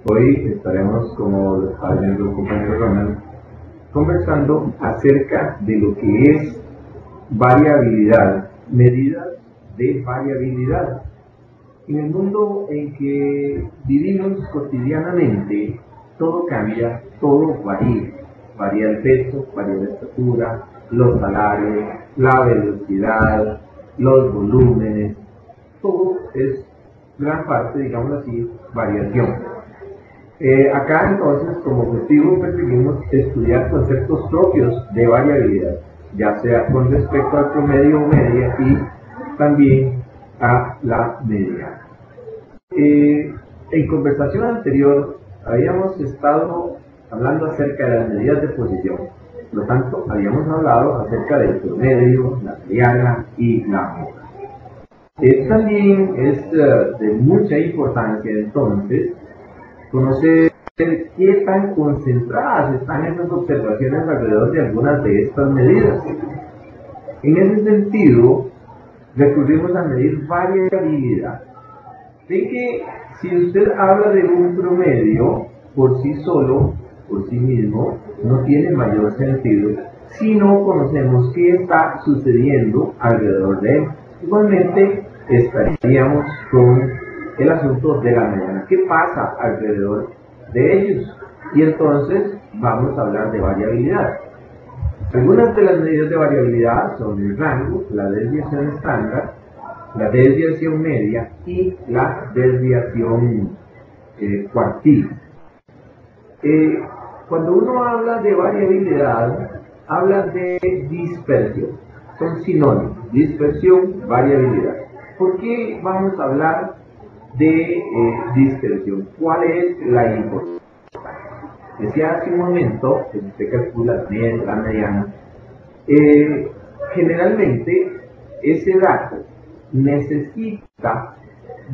Hoy estaremos, como lo estaba viendo el compañero Ronald, conversando acerca de lo que es variabilidad, medidas de variabilidad. En el mundo en que vivimos cotidianamente, todo cambia, todo varía. Varía el peso, varía la estatura, los salarios, la velocidad, los volúmenes, todo es gran parte, digamos así, variación. Acá entonces, como objetivo, perseguimos estudiar conceptos propios de variabilidad, ya sea con respecto al promedio o media y también a la media. En conversación anterior habíamos estado hablando acerca de las medidas de posición. Por lo tanto, habíamos hablado acerca del promedio, la mediana y la media. También es de mucha importancia entonces conocer qué tan concentradas están esas observaciones alrededor de algunas de estas medidas. En ese sentido, recurrimos a medir variabilidad. Ven que si usted habla de un promedio por sí solo, por sí mismo, no tiene mayor sentido si no conocemos qué está sucediendo alrededor de él. Igualmente estaríamos con el asunto de la mediana. ¿Qué pasa alrededor de ellos? Y entonces vamos a hablar de variabilidad. Algunas de las medidas de variabilidad son el rango, la desviación estándar, la desviación media y la desviación cuartile. Cuando uno habla de variabilidad, habla de dispersión. Son sinónimos, dispersión, variabilidad. ¿Por qué vamos a hablar de dispersión? ¿Cuál es la importancia? Decía hace un momento que si usted calcula la media, la mediana, generalmente ese dato necesita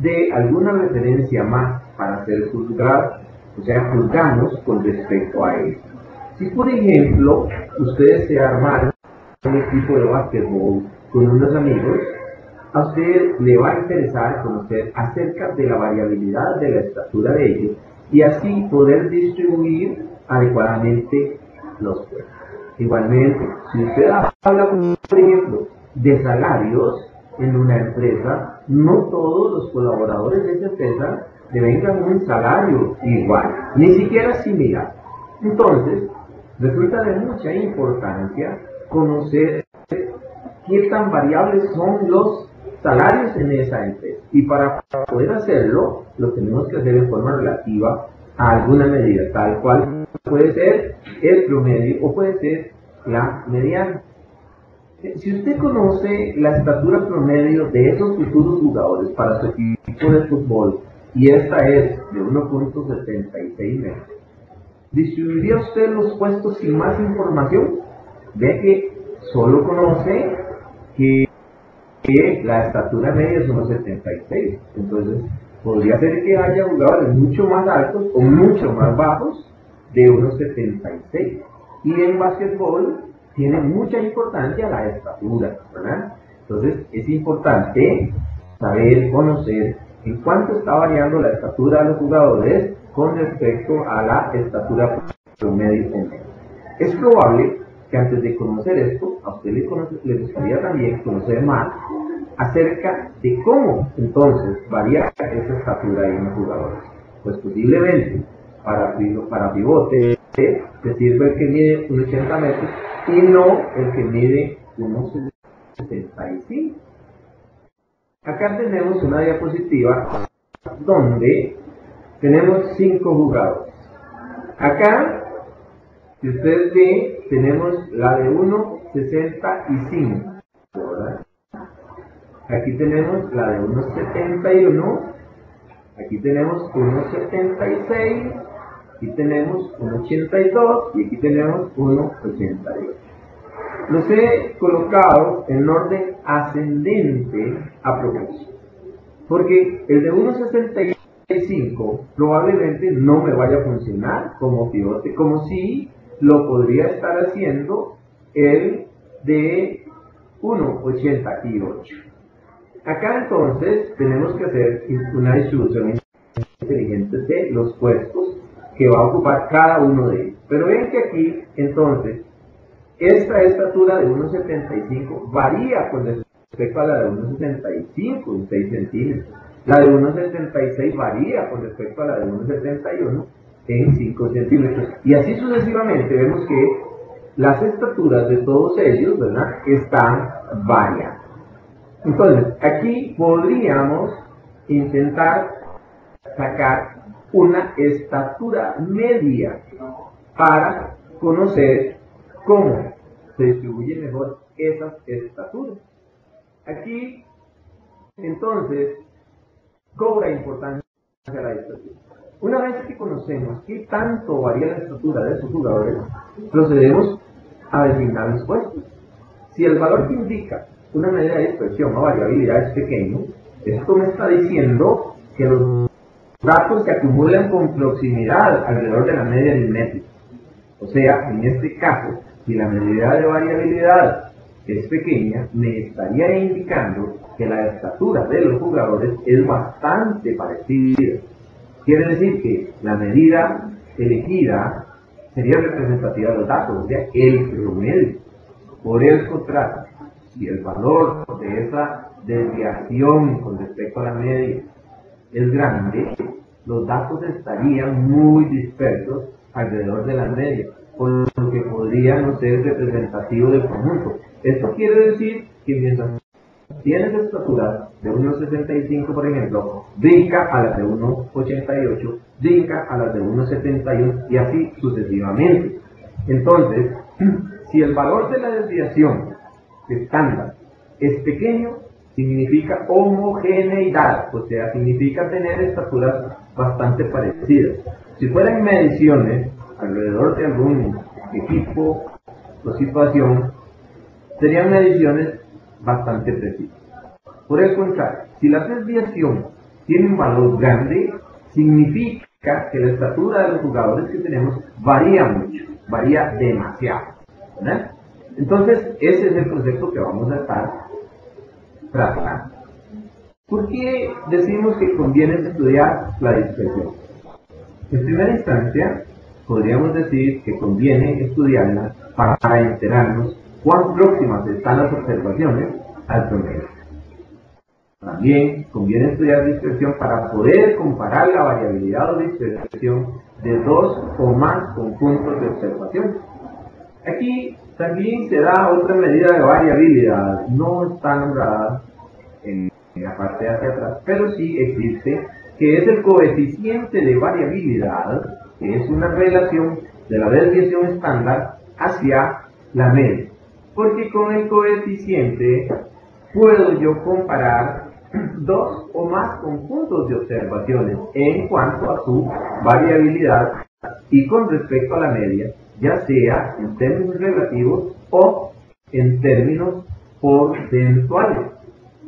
de alguna referencia más para ser juzgado, o sea, juzgamos con respecto a él. Si por ejemplo ustedes se armaron un equipo de básquetbol con unos amigos, a usted le va a interesar conocer acerca de la variabilidad de la estatura de ellos y así poder distribuir adecuadamente los puestos. Igualmente, si usted habla, por ejemplo, de salarios en una empresa, no todos los colaboradores de esa empresa devengan un salario igual, ni siquiera similar. Entonces, resulta de mucha importancia conocer qué tan variables son los salarios en esa empresa. Y para poder hacerlo, lo tenemos que hacer en forma relativa a alguna medida, tal cual puede ser el promedio o puede ser la mediana. Si usted conoce la estatura promedio de esos futuros jugadores para su equipo de fútbol, y esta es de 1.76 metros, ¿distribuiría usted los puestos sin más información? Ve que solo conoce que la estatura media es 1.76. Entonces, podría ser que haya jugadores mucho más altos o mucho más bajos de 1.76. Y en básquetbol tiene mucha importancia la estatura, ¿verdad? Entonces, es importante saber, conocer en cuánto está variando la estatura de los jugadores con respecto a la estatura promedio. Es probable que antes de conocer esto, a usted le gustaría también conocer más acerca de cómo entonces varía esa estatura en los jugadores. Pues posiblemente para pivote te sirve el que mide 1,80 metros y no el que mide 1,65. Acá tenemos una diapositiva donde tenemos 5 jugadores. Acá, si ustedes ven, tenemos la de 1,65, ¿verdad? Aquí tenemos la de 1,71, aquí tenemos 1,76, aquí tenemos 1,82 y aquí tenemos 1,88. Los he colocado en orden ascendente a propósito, porque el de 1,65 probablemente no me vaya a funcionar como pivote, como si lo podría estar haciendo el de 1,88. Acá entonces tenemos que hacer una distribución inteligentes de los puestos que va a ocupar cada uno de ellos. Pero ven que aquí, entonces, esta estatura de 1,75 varía con respecto a la de 1,75 en 6 centímetros. La de 1,76 varía con respecto a la de 1,71 en 5 centímetros. Y así sucesivamente vemos que las estaturas de todos ellos, ¿verdad?, están variando. Entonces, aquí podríamos intentar sacar una estatura media para conocer cómo se distribuyen mejor esas estaturas. Aquí, entonces, cobra importancia la estatura. Una vez que conocemos qué tanto varía la estatura de sus jugadores, procedemos a designar los puestos. Si el valor que indica una medida de dispersión o variabilidad es pequeño, esto me está diciendo que los datos se acumulan con proximidad alrededor de la media aritmética. O sea, en este caso, si la medida de variabilidad es pequeña, me estaría indicando que la estatura de los jugadores es bastante parecida. Quiere decir que la medida elegida sería representativa de los datos, o sea, el promedio. Por el contrario, si el valor de esa desviación con respecto a la media es grande, los datos estarían muy dispersos alrededor de la media, por lo que podría no ser representativo del conjunto. Esto quiere decir que mientras tienes estatura de 1,65, por ejemplo, brinca a las de 1,88, brinca a las de 1,71 y así sucesivamente. Entonces, si el valor de la desviación estándar es pequeño, significa homogeneidad, o sea, significa tener estaturas bastante parecidas. Si fueran mediciones alrededor de algún equipo o situación, serían mediciones bastante precisas. Por el contrario, si la desviación tiene un valor grande, significa que la estatura de los jugadores que tenemos varía mucho, varía demasiado, ¿verdad? Entonces, ese es el concepto que vamos a estar tratando. ¿Por qué decimos que conviene estudiar la dispersión? En primera instancia, podríamos decir que conviene estudiarla para enterarnos cuán próximas están las observaciones al promedio. También conviene estudiar dispersión para poder comparar la variabilidad o dispersión de dos o más conjuntos de observación. Aquí también se da otra medida de variabilidad, no está nombrada en la parte de hacia atrás, pero sí existe, que es el coeficiente de variabilidad, que es una relación de la desviación estándar hacia la media. Porque con el coeficiente puedo yo comparar dos o más conjuntos de observaciones en cuanto a su variabilidad y con respecto a la media, ya sea en términos relativos o en términos porcentuales.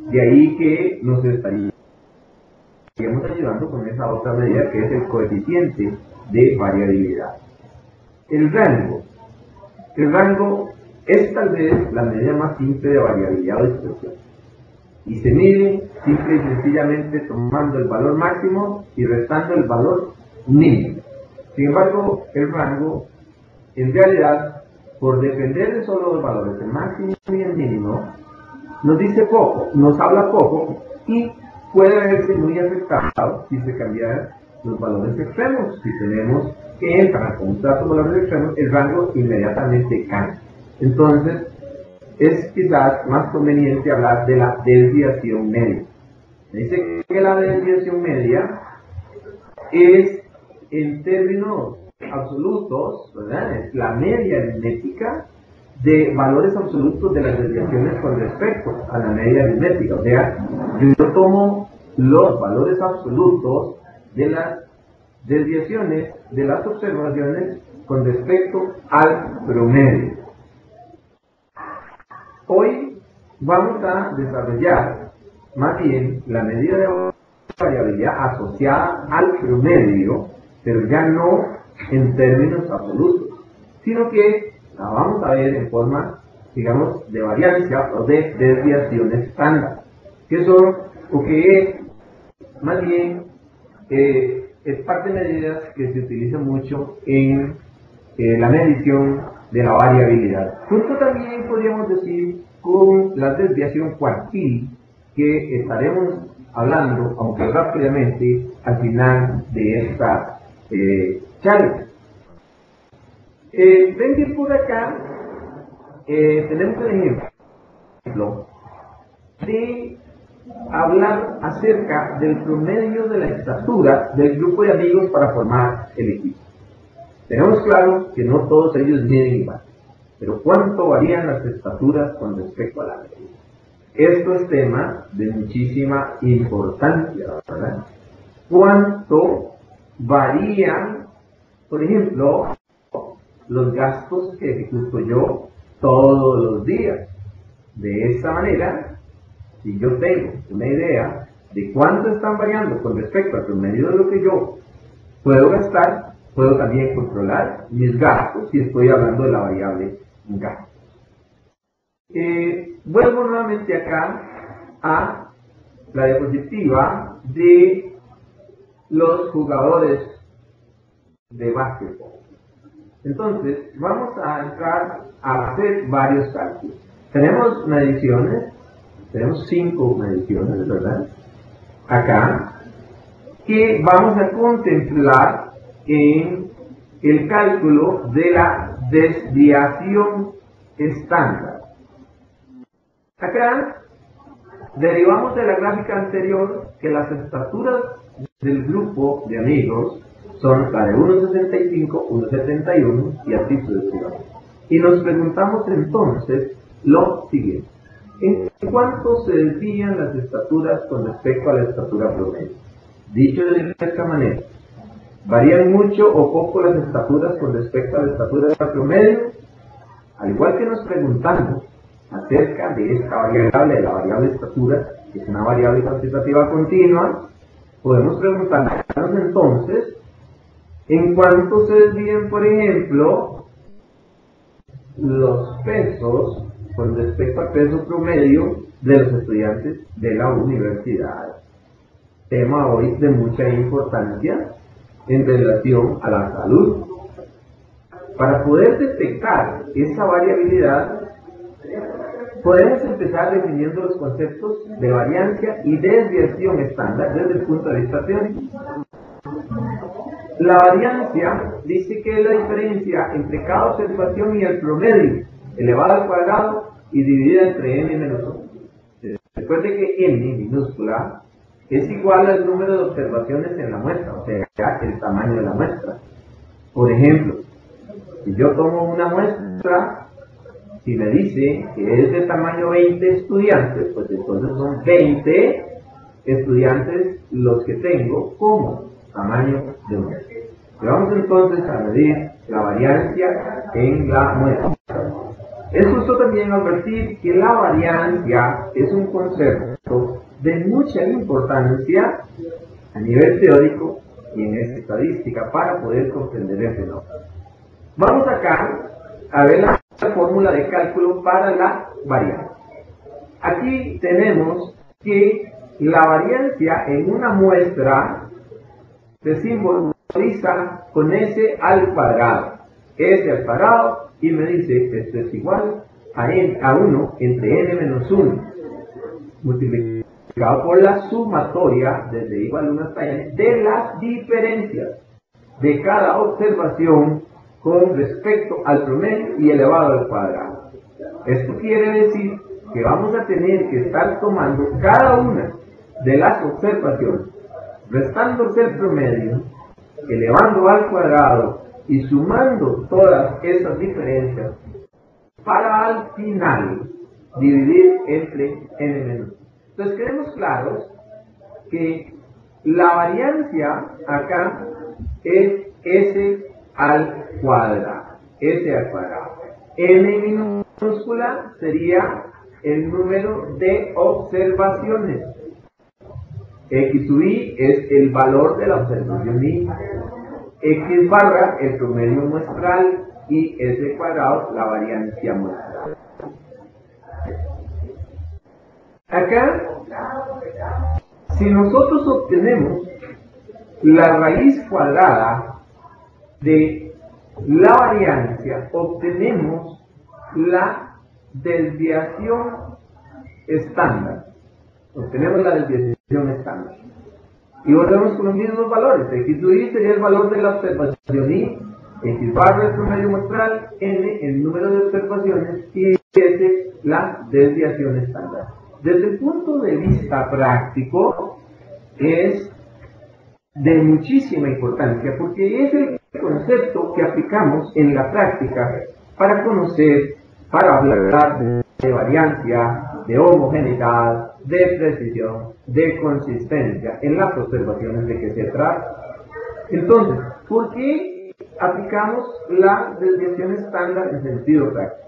De ahí que nos estaríamos ayudando con esa otra medida que es el coeficiente de variabilidad. El rango. El rango es tal vez la medida más simple de variabilidad o dispersión. Y se mide simple y sencillamente tomando el valor máximo y restando el valor mínimo. Sin embargo, el rango, en realidad, por depender de solo dos valores, el máximo y el mínimo, nos dice poco, nos habla poco y puede verse muy afectado si se cambian los valores extremos. Si tenemos que entrar con datos valores extremos, el rango inmediatamente cambia. Entonces, es quizás más conveniente hablar de la desviación media. Dice que la desviación media es, en términos absolutos, ¿verdad?, es la media aritmética de valores absolutos de las desviaciones con respecto a la media aritmética. O sea, yo tomo los valores absolutos de las desviaciones de las observaciones con respecto al promedio. Hoy vamos a desarrollar más bien la medida de variabilidad asociada al promedio, pero ya no en términos absolutos, sino que la vamos a ver en forma, digamos, de variancia o de desviación estándar, que son, o que es más bien es parte de medidas que se utiliza mucho en la medición de la variabilidad. Junto también podríamos decir con la desviación cuartil, que estaremos hablando, aunque rápidamente, al final de esta charla. Ven que por acá tenemos el ejemplo de hablar acerca del promedio de la estatura del grupo de amigos para formar el equipo. Tenemos claro que no todos ellos miden igual, pero ¿cuánto varían las estaturas con respecto a la media? Esto es tema de muchísima importancia, ¿verdad? ¿Cuánto varían, por ejemplo, los gastos que ejecuto yo todos los días? De esta manera, si yo tengo una idea de cuánto están variando con respecto al promedio de lo que yo puedo gastar, puedo también controlar mis gastos si estoy hablando de la variable gasto. Vuelvo nuevamente acá a la diapositiva de los jugadores de básquetbol. Entonces, vamos a entrar a hacer varios cálculos. Tenemos mediciones, tenemos 5 mediciones, ¿verdad? Acá, que vamos a contemplar en el cálculo de la desviación estándar. Acá derivamos de la gráfica anterior que las estaturas del grupo de amigos son la de 1,65, 1,71 y así sucesivamente. Y nos preguntamos entonces lo siguiente: ¿en cuánto se desvían las estaturas con respecto a la estatura promedio? Dicho de esta manera, ¿varían mucho o poco las estaturas con respecto a la estatura promedio? Al igual que nos preguntamos acerca de esta variable, de la variable estatura, que es una variable cuantitativa continua, podemos preguntarnos entonces en cuánto se desvían, por ejemplo, los pesos con respecto al peso promedio de los estudiantes de la universidad. Tema hoy de mucha importancia en relación a la salud. Para poder detectar esa variabilidad, podemos empezar definiendo los conceptos de variancia y desviación estándar desde el punto de vista teórico. La variancia dice que es la diferencia entre cada observación y el promedio elevada al cuadrado y dividida entre n menos 1. Recuerde que n minúscula es igual al número de observaciones en la muestra, o sea, el tamaño de la muestra. Por ejemplo, si yo tomo una muestra, si me dice que es de tamaño 20 estudiantes, pues entonces son 20 estudiantes los que tengo como tamaño de muestra. Y vamos entonces a medir la variancia en la muestra. Es justo también advertir que la variancia es un concepto de mucha importancia a nivel teórico y en estadística para poder comprender el fenómeno. Vamos acá a ver la fórmula de cálculo para la variancia. Aquí tenemos que la variancia en una muestra se simboliza con S al cuadrado. S al cuadrado, y me dice que esto es igual a 1 entre n menos 1 multiplicado por la sumatoria desde igual 1 hasta n de las diferencias de cada observación con respecto al promedio y elevado al cuadrado. Esto quiere decir que vamos a tener que estar tomando cada una de las observaciones, restándose el promedio, elevando al cuadrado y sumando todas esas diferencias para al final dividir entre n menos 1. Entonces quedemos claros que la variancia acá es S al cuadrado. S al cuadrado. N minúscula sería el número de observaciones. X sub i es el valor de la observación i. X barra el promedio muestral y S cuadrado la variancia muestral. Acá, si nosotros obtenemos la raíz cuadrada de la variancia, obtenemos la desviación estándar. Obtenemos la desviación estándar. Y volvemos con los mismos valores. X de Y sería el valor de la observación Y, X barra el promedio muestral, N el número de observaciones y S la desviación estándar. Desde el punto de vista práctico es de muchísima importancia porque es el concepto que aplicamos en la práctica para conocer, para hablar de variancia, de homogeneidad, de precisión, de consistencia en las observaciones de que se trata. Entonces, ¿por qué aplicamos la desviación estándar en sentido práctico?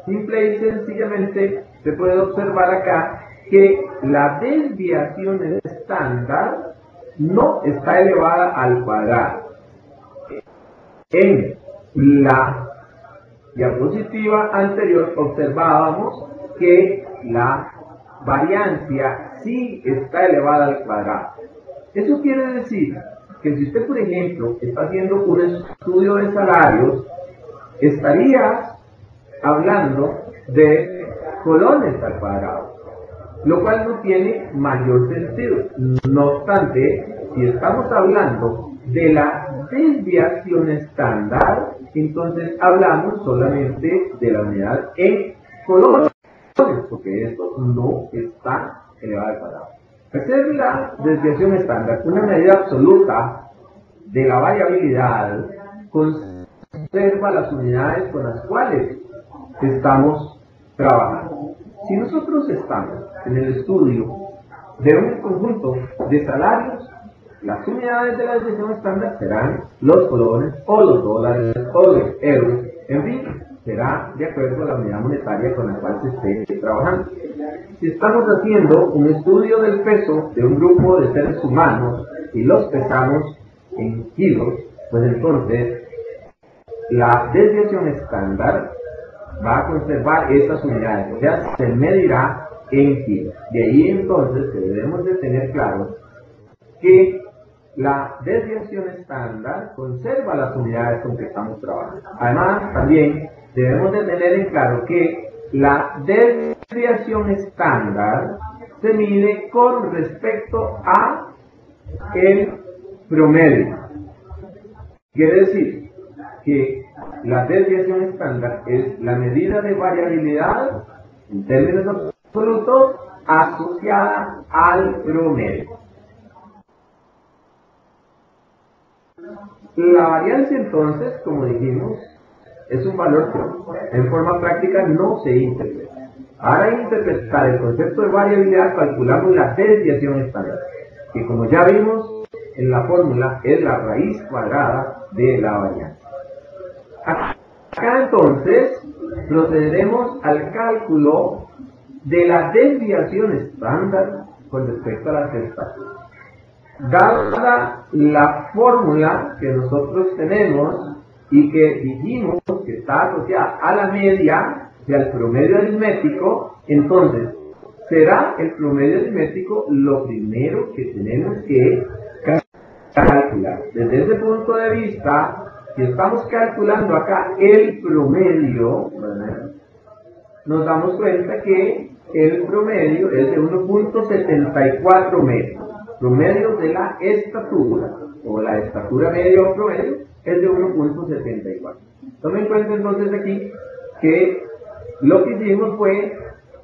Simple y sencillamente se puede observar acá que la desviación estándar no está elevada al cuadrado. En la diapositiva anterior observábamos que la variancia sí está elevada al cuadrado. Eso quiere decir que si usted, por ejemplo, está haciendo un estudio de salarios, estaría hablando de colones al cuadrado, lo cual no tiene mayor sentido. No obstante, si estamos hablando de la desviación estándar, entonces hablamos solamente de la unidad en colones, porque esto no está elevado al cuadrado. Hacer la desviación estándar una medida absoluta de la variabilidad conserva las unidades con las cuales estamos trabajando. Si nosotros estamos en el estudio de un conjunto de salarios, las unidades de la desviación estándar serán los colones o los dólares o los euros, en fin, será de acuerdo a la unidad monetaria con la cual se esté trabajando. Si estamos haciendo un estudio del peso de un grupo de seres humanos y los pesamos en kilos, pues entonces la desviación estándar va a conservar esas unidades, o sea, se medirá en kilos. De ahí entonces que debemos de tener claro que la desviación estándar conserva las unidades con que estamos trabajando. Además, también debemos de tener en claro que la desviación estándar se mide con respecto a el promedio. Quiere decir que la desviación estándar es la medida de variabilidad en términos absolutos asociada al promedio. La variancia entonces, como dijimos, es un valor que en forma práctica no se interpreta. Para interpretar el concepto de variabilidad calculamos la desviación estándar, que como ya vimos en la fórmula es la raíz cuadrada de la varianza. Acá entonces procederemos al cálculo de la desviación estándar con respecto a las estaciones. Dada la fórmula que nosotros tenemos y que dijimos que está asociada a la media, o sea, al promedio aritmético, entonces será el promedio aritmético lo primero que tenemos que calcular. Desde ese punto de vista, si estamos calculando acá el promedio, ¿verdad?, nos damos cuenta que el promedio es de 1.74 metros. Promedio de la estatura, o la estatura media o promedio, es de 1.74. Tomen en cuenta entonces aquí que lo que hicimos fue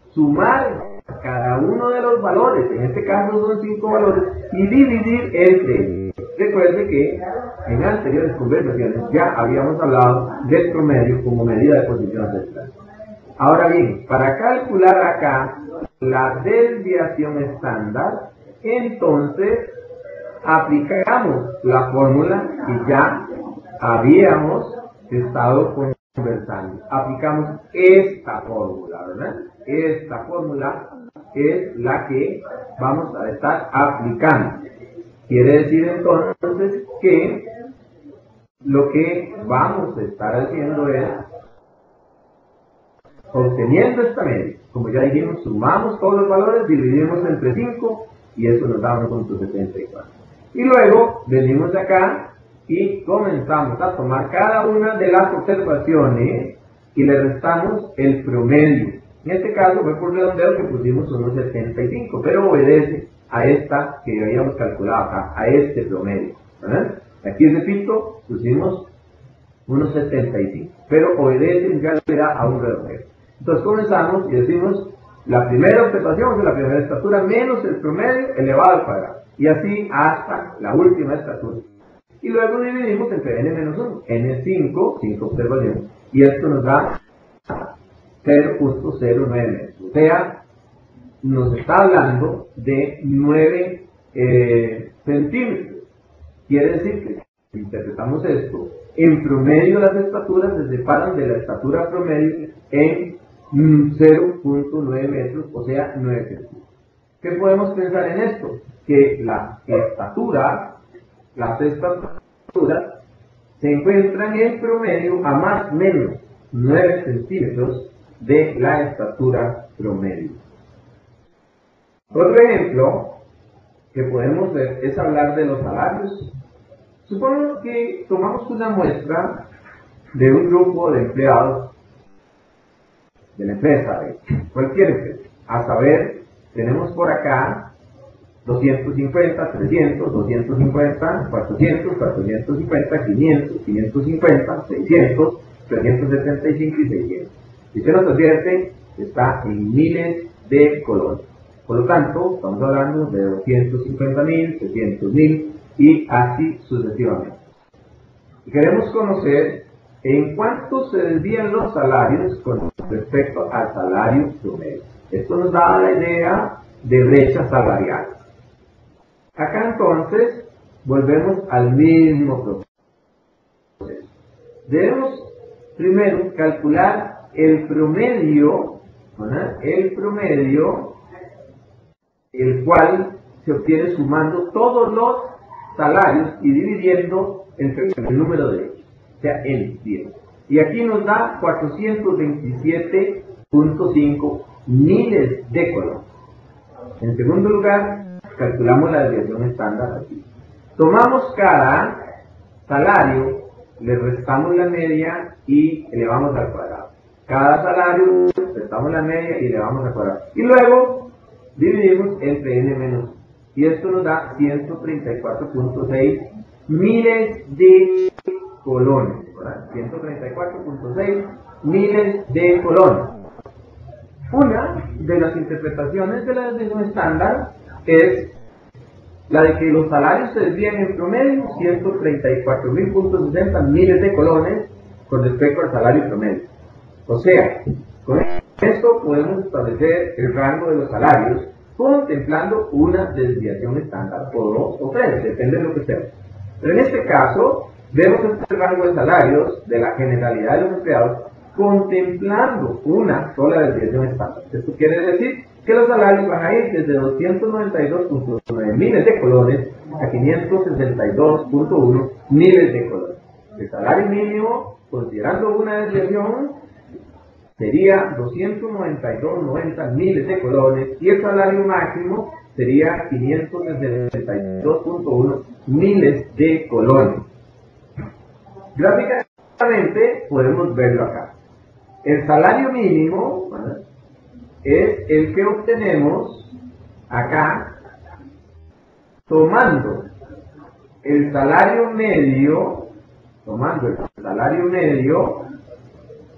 sumar cada uno de los valores, en este caso son 5 valores, y dividir entre ellos. Recuerde que en anteriores conversaciones ya habíamos hablado del promedio como medida de posición central. Ahora bien, para calcular acá la desviación estándar, entonces aplicamos la fórmula que ya habíamos estado conversando. Aplicamos esta fórmula, ¿verdad? Esta fórmula es la que vamos a estar aplicando. Quiere decir entonces que lo que vamos a estar haciendo es, obteniendo esta media, como ya dijimos, sumamos todos los valores, dividimos entre 5 y eso nos da 1.74. Y luego venimos acá y comenzamos a tomar cada una de las observaciones y le restamos el promedio. En este caso fue por redondeo que pusimos unos 75, pero obedece a esta que habíamos calculado acá, a este promedio, ¿verdad? Aquí repito, pusimos unos 75, pero obedece en realidad a un redondeo. Entonces comenzamos y decimos la primera observación, la primera estatura menos el promedio elevado al cuadrado, y así hasta la última estatura. Y luego dividimos entre n-1, n5, 5 observaciones, y esto nos da 0.09 metros. O sea, nos está hablando de 9 centímetros. Quiere decir que si interpretamos esto, en promedio las estaturas se separan de la estatura promedio en 0.9 metros, o sea, 9 centímetros. ¿Qué podemos pensar en esto? Que la estatura, las estaturas, se encuentran en promedio a más o menos 9 centímetros de la estatura promedio. Otro ejemplo que podemos ver es hablar de los salarios. Supongamos que tomamos una muestra de un grupo de empleados de la empresa, de cualquier empresa. A saber, tenemos por acá 250, 300, 250, 400, 450, 500, 550, 600, 375 y 600. Si se nos advierte, está en miles de colones. Por lo tanto, estamos hablando de 250.000, 300.000 y así sucesivamente. Y queremos conocer en cuánto se desvían los salarios con respecto al salario promedio. Esto nos da la idea de brecha salarial. Acá entonces volvemos al mismo proceso. Debemos primero calcular el promedio, ¿verdad? El promedio, el cual se obtiene sumando todos los salarios y dividiendo entre el número de ellos, o sea, el 10. Y aquí nos da 427.5 miles de colones. En segundo lugar, calculamos la desviación estándar aquí. Tomamos cada salario, le restamos la media y elevamos al cuadrado. Cada salario, restamos la media y elevamos al cuadrado. Y luego dividimos entre n-1. Y esto nos da 134.6 miles de colones. 134.6 miles de colones. Una de las interpretaciones de la desviación estándar es la de que los salarios se desvían en promedio 134.060 miles de colones con respecto al salario promedio. O sea, con esto podemos establecer el rango de los salarios contemplando una desviación estándar o 2 o 3, depende de lo que sea. Pero en este caso, vemos este rango de salarios de la generalidad de los empleados contemplando una sola desviación estándar. Esto quiere decir que los salarios van a ir desde 292.9 miles de colones a 562.1 miles de colones. El salario mínimo, considerando una desviación, sería 292.90 miles de colones y el salario máximo sería 562.1 miles de colones. Gráficamente podemos verlo acá. El salario mínimo, ¿verdad?, es el que obtenemos acá tomando el salario medio,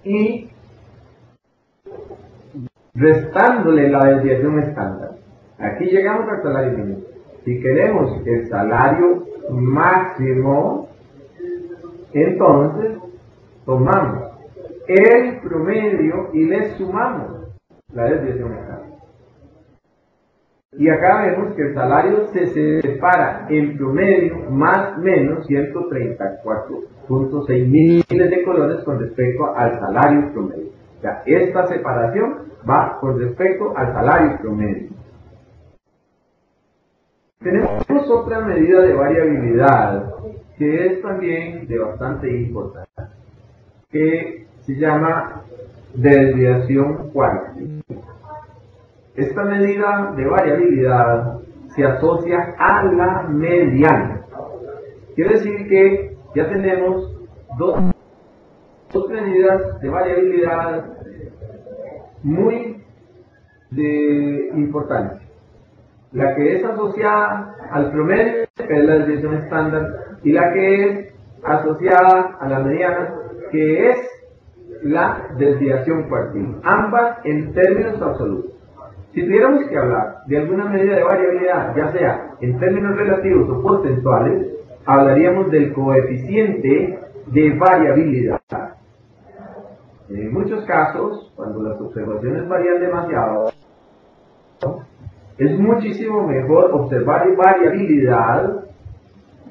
y restándole la desviación estándar. Aquí llegamos al salario mínimo. Si queremos el salario máximo, entonces tomamos el promedio y le sumamos la desviación estándar. Y acá vemos que el salario se separa en promedio más o menos 134.6 miles de colones con respecto al salario promedio. O sea, esta separación va con respecto al salario promedio. Tenemos otra medida de variabilidad que es también de bastante importancia, que se llama desviación cuántica. Esta medida de variabilidad se asocia a la mediana. Quiere decir que ya tenemos dos medidas de variabilidad muy importantes. La que es asociada al promedio, que es la desviación estándar, y la que es asociada a la mediana, que es la desviación cuartil. Ambas en términos absolutos. Si tuviéramos que hablar de alguna medida de variabilidad, ya sea en términos relativos o porcentuales, hablaríamos del coeficiente de variabilidad. En muchos casos, cuando las observaciones varían demasiado, es muchísimo mejor observar variabilidad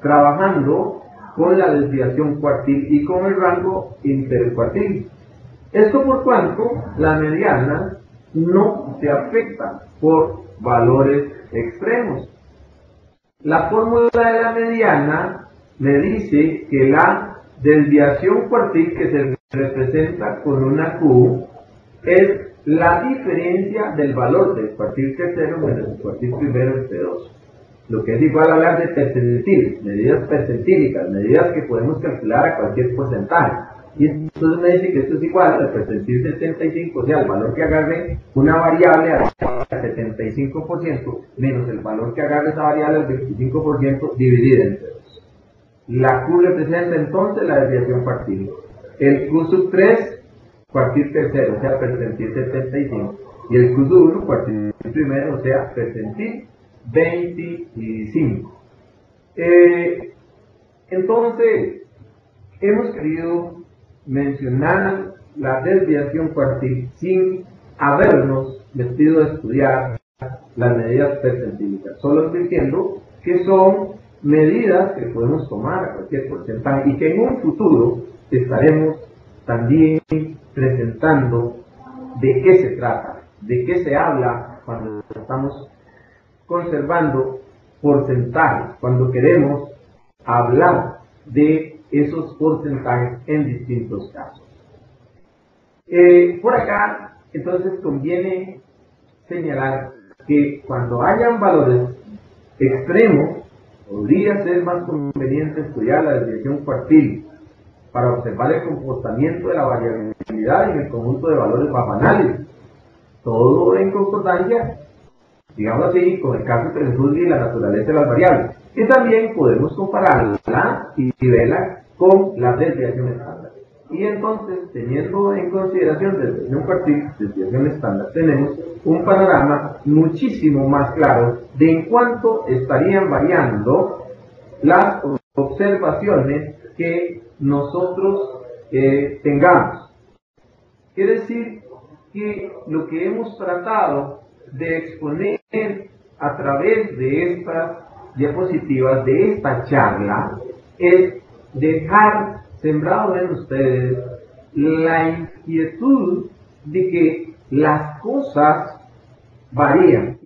trabajando con la desviación cuartil y con el rango intercuartil. Esto por cuanto la mediana no se afecta por valores extremos. La fórmula de la mediana me dice que la desviación cuartil, que se representa con una Q, es la diferencia del valor del cuartil tercero menos el cuartil primero entre 2. Lo que es igual a hablar de percentiles, medidas percentílicas, medidas que podemos calcular a cualquier porcentaje. Y entonces me dice que esto es igual al percentil 75, o sea, el valor que agarre una variable al 75% menos el valor que agarre esa variable al 25% dividida entre 2. La Q representa entonces la desviación cuartil. El Q sub 3, cuartil tercero, o sea, percentil 75. Y el Q sub 1, cuartil primero, o sea, percentil 25. Entonces, hemos querido mencionar la desviación cuartil sin habernos metido a estudiar las medidas percentílicas, solo diciendo que son medidas que podemos tomar a cualquier porcentaje y que en un futuro estaremos también presentando de qué se trata, de qué se habla cuando estamos conservando porcentajes, cuando queremos hablar de esos porcentajes en distintos casos. Por acá, entonces, conviene señalar que cuando hayan valores extremos, podría ser más conveniente estudiar la desviación cuartil para observar el comportamiento de la variabilidad en el conjunto de valores bajo análisis. Todo en concordancia, digamos así, con el caso que les juzgue la naturaleza de las variables. Y también podemos compararla y verla con la desviación estándar. Y entonces, teniendo en consideración desviación cuartil, desviación estándar, tenemos un panorama muchísimo más claro de en cuánto estarían variando las observaciones que nosotros tengamos. Quiere decir que lo que hemos tratado de exponer a través de estas diapositivas, de esta charla, es dejar sembrado en ustedes la inquietud de que las cosas varían.